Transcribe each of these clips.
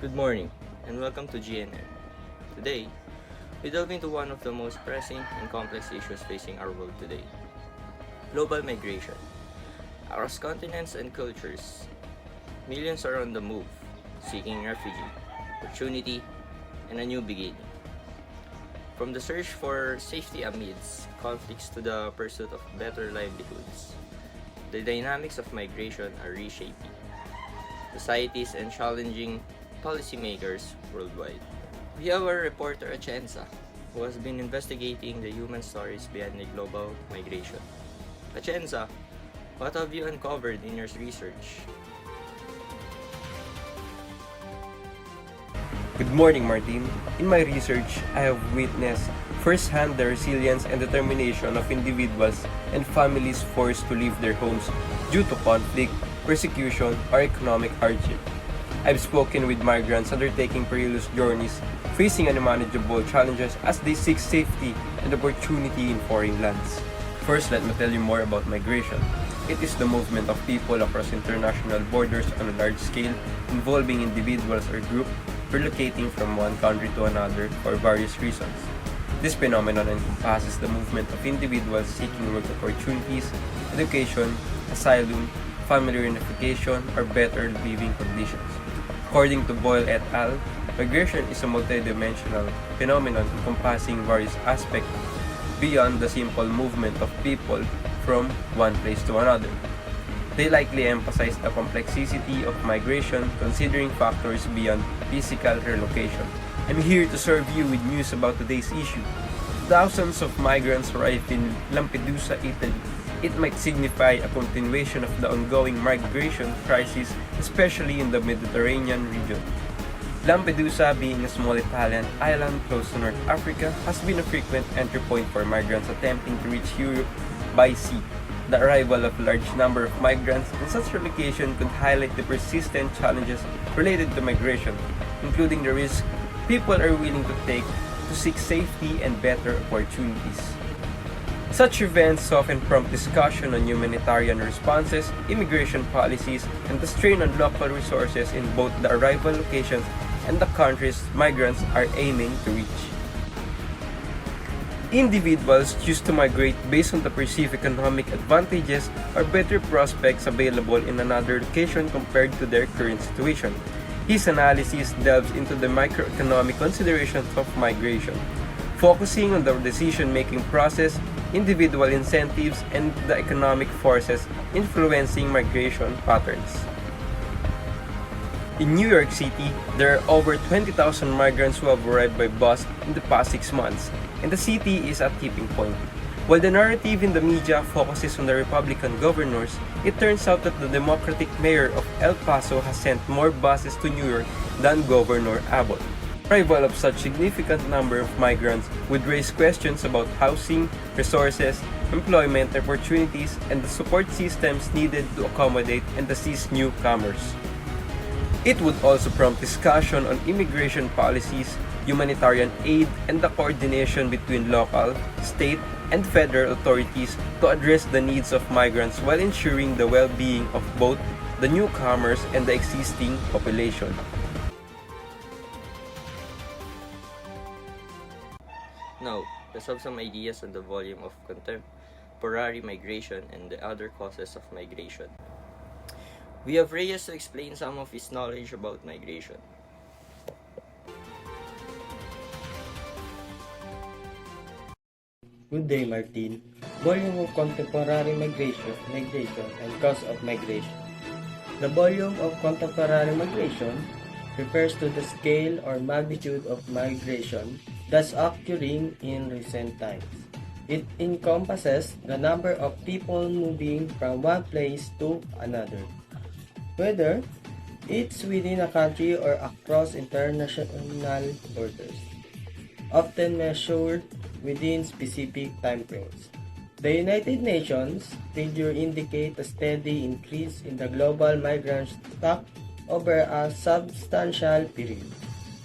Good morning, and welcome to GNN. Today, we delve into one of the most pressing and complex issues facing our world today: global migration. Across continents and cultures, millions are on the move, seeking refuge, opportunity, and a new beginning. From the search for safety amidst conflicts to the pursuit of better livelihoods, the dynamics of migration are reshaping societies and challenging policymakers worldwide. We have our reporter Atienza, who has been investigating the human stories behind the global migration. Atienza, what have you uncovered in your research? Good morning, Martin. In my research, I have witnessed firsthand the resilience and determination of individuals and families forced to leave their homes due to conflict, persecution, or economic hardship. I've spoken with migrants undertaking perilous journeys, facing unmanageable challenges as they seek safety and opportunity in foreign lands. First, let me tell you more about migration. It is the movement of people across international borders on a large scale, involving individuals or groups relocating from one country to another for various reasons. This phenomenon encompasses the movement of individuals seeking work opportunities, education, asylum, family reunification, or better living conditions. According to Boyle et al., migration is a multidimensional phenomenon encompassing various aspects beyond the simple movement of people from one place to another. They likely emphasize the complexity of migration, considering factors beyond physical relocation. I'm here to serve you with news about today's issue. Thousands of migrants arrived in Lampedusa, Italy. It might signify a continuation of the ongoing migration crisis, especially in the Mediterranean region. Lampedusa, being a small Italian island close to North Africa, has been a frequent entry point for migrants attempting to reach Europe by sea. The arrival of a large number of migrants in such a location could highlight the persistent challenges related to migration, including the risk people are willing to take to seek safety and better opportunities. Such events often prompt discussion on humanitarian responses, immigration policies, and the strain on local resources in both the arrival locations and the countries migrants are aiming to reach. Individuals choose to migrate based on the perceived economic advantages or better prospects available in another location compared to their current situation. His analysis delves into the microeconomic considerations of migration, focusing on the decision-making process, individual incentives, and the economic forces influencing migration patterns. In New York City, there are over 20,000 migrants who have arrived by bus in the past 6 months, and the city is at tipping point. While the narrative in the media focuses on the Republican governors, it turns out that the Democratic mayor of El Paso has sent more buses to New York than Governor Abbott. The arrival of such significant number of migrants would raise questions about housing, resources, employment opportunities, and the support systems needed to accommodate and assist newcomers. It would also prompt discussion on immigration policies, humanitarian aid, and the coordination between local, state, and federal authorities to address the needs of migrants while ensuring the well-being of both the newcomers and the existing population. Now, let's have some ideas on the volume of contemporary migration and the other causes of migration. We have Reyes to explain some of his knowledge about migration. Good day, Martin. Volume of contemporary migration and cause of migration. The volume of contemporary migration refers to the scale or magnitude of migration that's occurring in recent times. It encompasses the number of people moving from one place to another, whether it's within a country or across international borders, often measured within specific timeframes. The United Nations figure indicate a steady increase in the global migrant stock over a substantial period,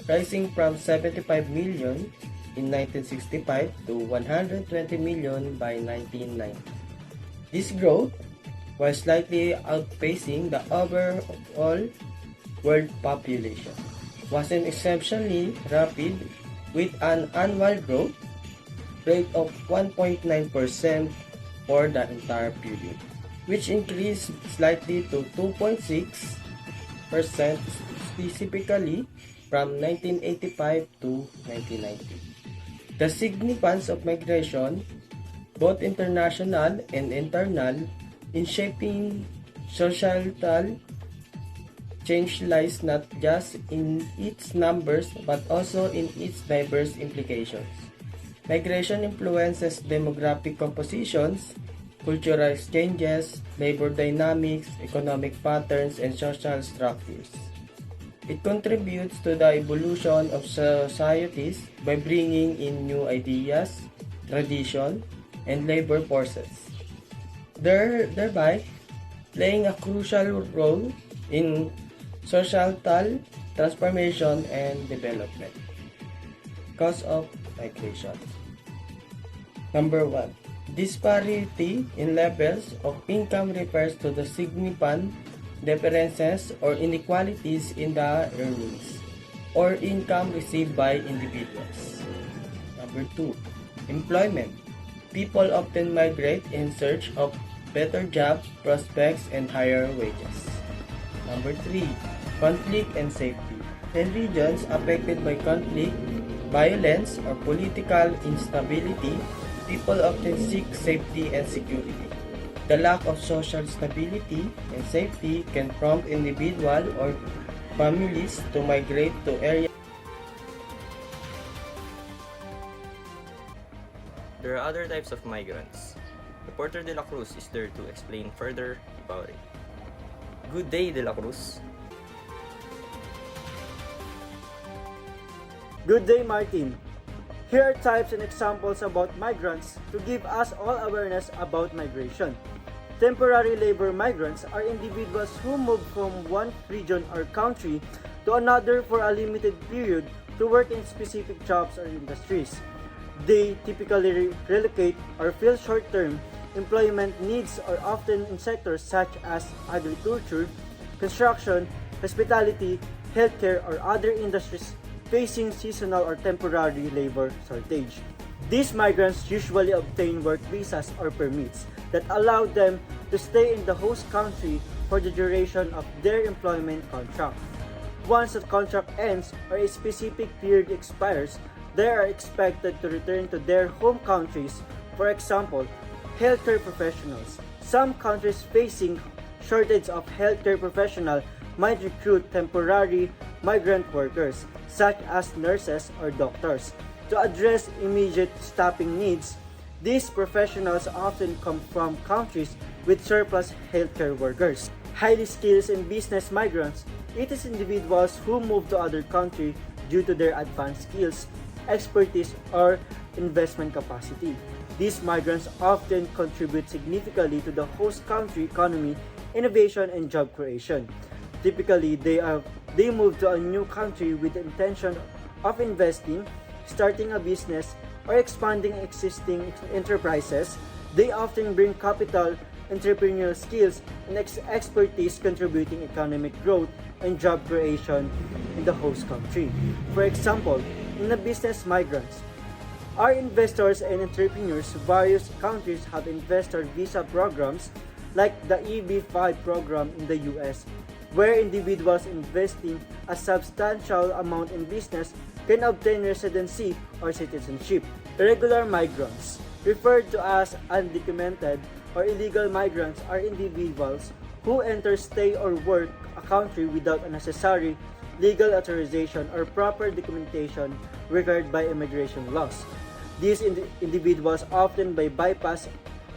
rising from 75 million in 1965 to 120 million by 1990. This growth was slightly outpacing the overall world population. wasn't exceptionally rapid with an annual growth rate of 1.9% for the entire period, which increased slightly to 2.6% specifically from 1985 to 1990. The significance of migration, both international and internal, in shaping societal change lies not just in its numbers but also in its diverse implications. Migration influences demographic compositions, cultural exchanges, labor dynamics, economic patterns, and social structures. It contributes to the evolution of societies by bringing in new ideas, tradition, and labor forces, thereby playing a crucial role in societal transformation and development. Cause of migration. Number 1. Disparity in levels of income refers to the significant differences or inequalities in the earnings or income received by individuals. Number 2. Employment. People often migrate in search of better job prospects and higher wages. Number 3. Conflict and safety. In regions affected by conflict, violence, or political instability, people often seek safety and security. The lack of social stability and safety can prompt individuals or families to migrate to areas. There are other types of migrants. Reporter De La Cruz is there to explain further about it. Good day, De La Cruz. Good day, Martin. Here are types and examples about migrants to give us all awareness about migration. Temporary labor migrants are individuals who move from one region or country to another for a limited period to work in specific jobs or industries. They typically relocate or fill short-term employment needs or often in sectors such as agriculture, construction, hospitality, healthcare, or other industries facing seasonal or temporary labor shortage. These migrants usually obtain work visas or permits that allow them to stay in the host country for the duration of their employment contract. Once the contract ends or a specific period expires, they are expected to return to their home countries. For example, healthcare professionals. Some countries facing shortage of healthcare professionals might recruit temporary migrant workers, such as nurses or doctors. To address immediate staffing needs, these professionals often come from countries with surplus healthcare workers. Highly skilled and business migrants, it is individuals who move to other countries due to their advanced skills, expertise, or investment capacity. These migrants often contribute significantly to the host country economy, innovation, and job creation. Typically, they move to a new country with the intention of investing, starting a business, or expanding existing enterprises. They often bring capital, entrepreneurial skills, and expertise contributing economic growth and job creation in the host country. For example, in the business migrants, our investors and entrepreneurs, various countries have investor visa programs like the EB-5 program in the US, where individuals investing a substantial amount in business can obtain residency or citizenship. Irregular migrants, referred to as undocumented or illegal migrants, are individuals who enter, stay, or work a country without a necessary legal authorization or proper documentation required by immigration laws. These individuals often bypass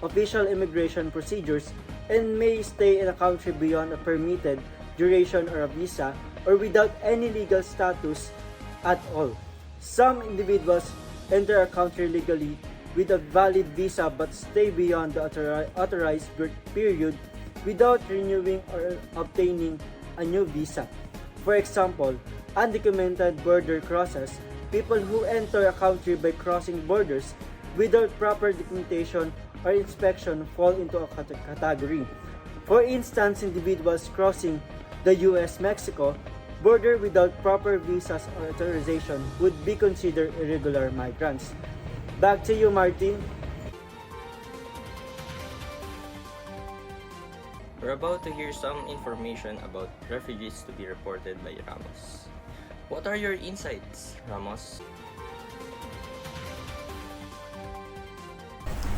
official immigration procedures and may stay in a country beyond a permitted duration or a visa, or without any legal status at all. Some individuals enter a country legally with a valid visa but stay beyond the authorized period without renewing or obtaining a new visa. For example, undocumented border crossers, people who enter a country by crossing borders without proper documentation or inspection, fall into a category. For instance, individuals crossing the US-Mexico border without proper visas or authorization would be considered irregular migrants. Back to you, Martin. We're about to hear some information about refugees to be reported by Ramos. What are your insights, Ramos?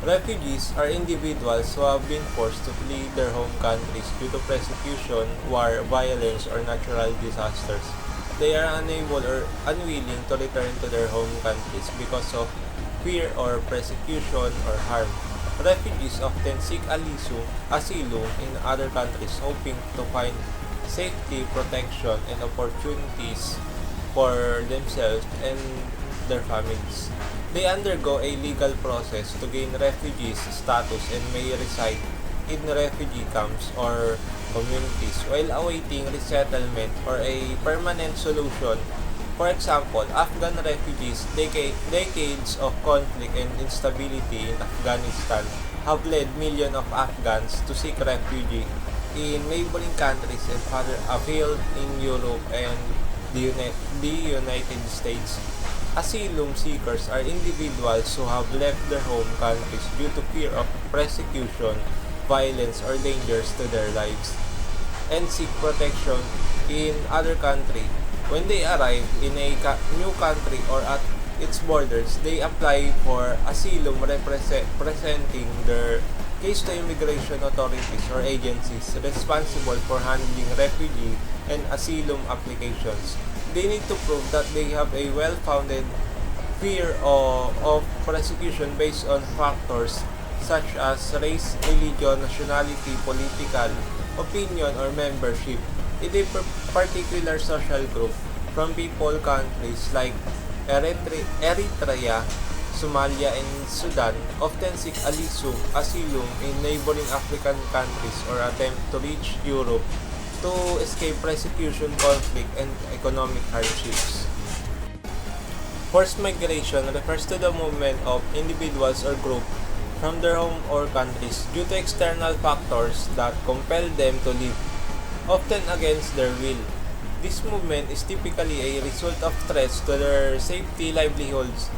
Refugees are individuals who have been forced to flee their home countries due to persecution, war, violence, or natural disasters. They are unable or unwilling to return to their home countries because of fear or persecution or harm. Refugees often seek asylum in other countries, hoping to find safety, protection, and opportunities for themselves and their families. They undergo a legal process to gain refugee status and may reside in refugee camps or communities while awaiting resettlement or a permanent solution. For example, Afghan refugees, decades of conflict and instability in Afghanistan have led millions of Afghans to seek refuge in neighboring countries and further afield in Europe and the United States. Asylum seekers are individuals who have left their home countries due to fear of persecution, violence, or dangers to their lives, and seek protection in other country. When they arrive in a new country or at its borders, they apply for asylum presenting their case to immigration authorities or agencies responsible for handling refugee and asylum applications. They need to prove that they have a well-founded fear of persecution based on factors such as race, religion, nationality, political opinion, or membership in a particular social group from people countries like Eritrea, Somalia, and Sudan often seek asylum in neighboring African countries or attempt to reach Europe to escape persecution, conflict, and economic hardships. Forced migration refers to the movement of individuals or groups from their home or countries due to external factors that compel them to leave, often against their will. This movement is typically a result of threats to their safety, livelihoods,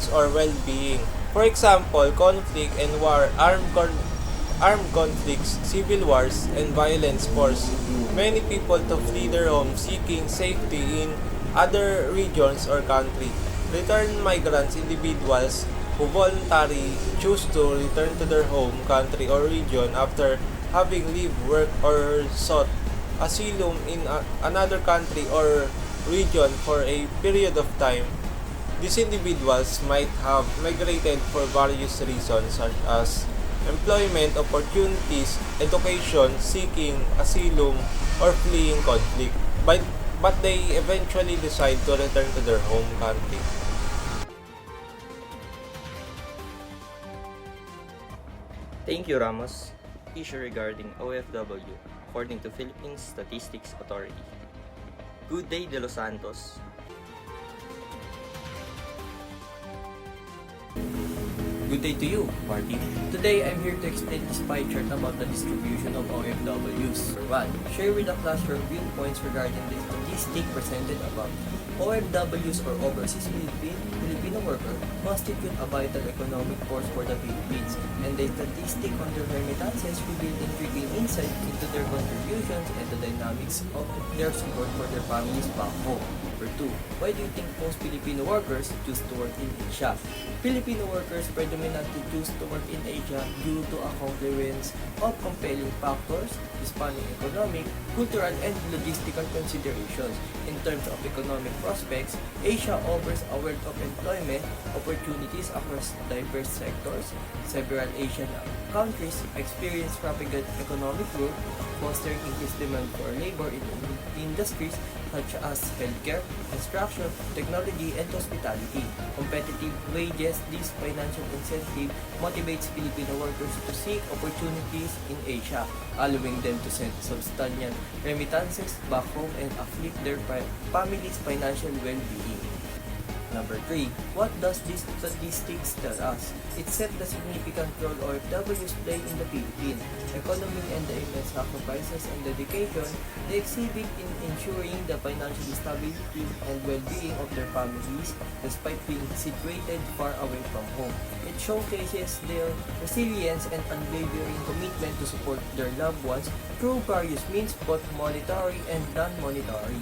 or well-being. For example, conflict and war, armed conflicts, civil wars, and violence force many people to flee their homes seeking safety in other regions or country. Returned migrants, individuals who voluntarily choose to return to their home country or region after having lived, worked, or sought asylum in another country or region for a period of time. These individuals might have migrated for various reasons such as employment opportunities, education, seeking asylum, or fleeing conflict, but they eventually decide to return to their home country. Thank you, Ramos. Issue regarding OFW, according to Philippine Statistics Authority. Good day, De Los Santos. Good day to you, Martin. Today, I'm here to explain this pie chart about the distribution of OFWs. For one, share with the class your viewpoints regarding the statistic presented above. OFWs or overseas Filipino worker constitute a vital economic force for the Philippines, and the statistic on their remittances reveal intriguing insight into their contributions and the dynamics of their support for their families back home. Number 2, why do you think most Filipino workers choose to work in Asia? Filipino workers predominantly choose to work in Asia due to a confluence of compelling factors spanning economic, cultural, and logistical considerations. In terms of economic prospects, Asia offers a wealth of employment opportunities across diverse sectors. Several Asian countries experience rapid economic growth, fostering increased demand for labor in industries such as healthcare, construction, technology, and hospitality. Competitive wages, this financial incentive motivates Filipino workers to seek opportunities in Asia, allowing them to send substantial remittances back home and uplift their family's financial well-being. Number 3. What does these statistics tell us? It set the significant role OFWs play in the Philippines economy and the immense sacrifices and dedication they exhibit in ensuring the financial stability and well-being of their families despite being situated far away from home. It showcases their resilience and unwavering commitment to support their loved ones through various means, both monetary and non-monetary.